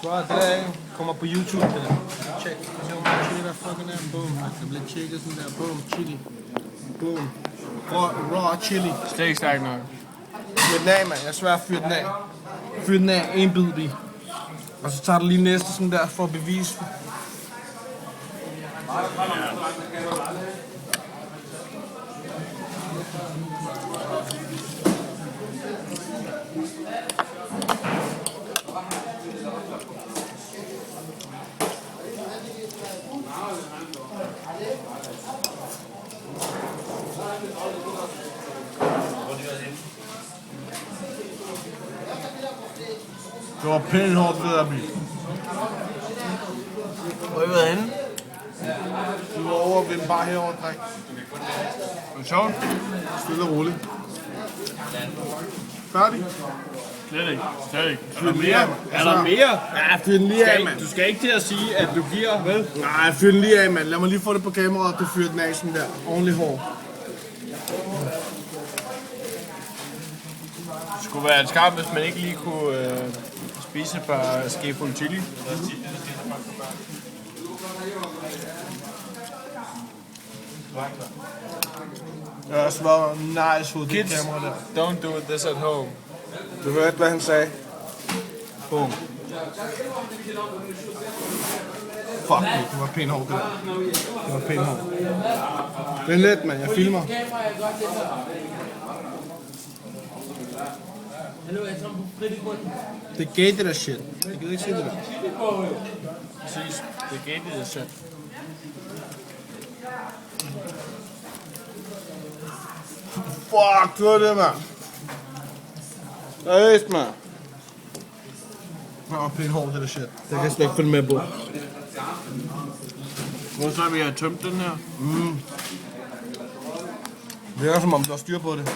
Svaret det der, ikke? Kommer på YouTube, det der. Check. Se hvor meget chili der fucking er. Boom. Det bliver tjekket sådan der. Boom. Chili. Boom. Raw chili. Det er ikke stærkt nok. Fyr den af, mand. Jeg svær fyr den af. Fyr den af. En bid i. Og så tager du lige næste sådan der for at bevise. Det var pænt hårdt ved at blive. Hvor er I været henne? Du var over ved bare herovre, dreng. Det er sjovt. Stille og roligt. Færdig? Slet ikke. Fyr den lige af, mand. Er der mere? Ja, fyr den lige af, mand. Du skal ikke til at sige, at du giver, vel? Nej, fyr den lige af, mand. Lad mig lige få det på kameraet, du fyrer den af sådan der. Ordentlig hård. Det skulle være et skarpt, hvis man ikke lige kunne spise et par skefulde chili. Jeg har svaret nice ud det Kids, kamera der. don't do this at home. Du hørte, hvad han sagde. Boom. Fuck, det var pænt hårdt, det der. Det var pænt hårdt. Det er let, mand. Jeg filmer. Det er gay, det der shit. Jeg gider ikke se det der. Præcis. Det er gated, det shit. Fuck, du er det, mand. Seriøst, mand. Det var pænt hårdt, det der shit. Det kan jeg slet ikke følge med på. Hvor så vi har tømt den her? Det virker som om, du har styr på det.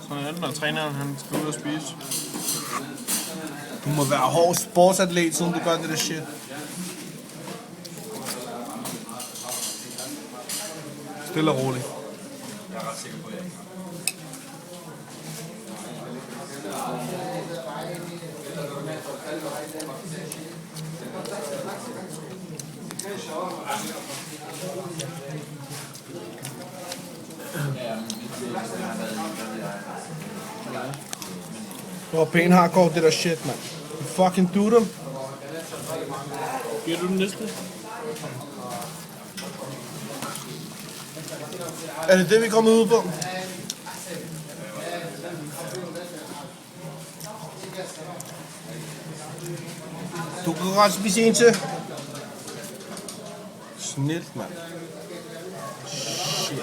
Sådan er det, når træneren han skal ud og spise. Du må være hård sportsatlet, siden du gør det der shit. Stille og roligt. Jeg er ret sikker på, at det var pænt hardcore, det der shit, mand. You fucking do them. Giver du den næste? Er det det, vi kommer ud på? Du kan godt spise en til. Snilt, mand. Shit.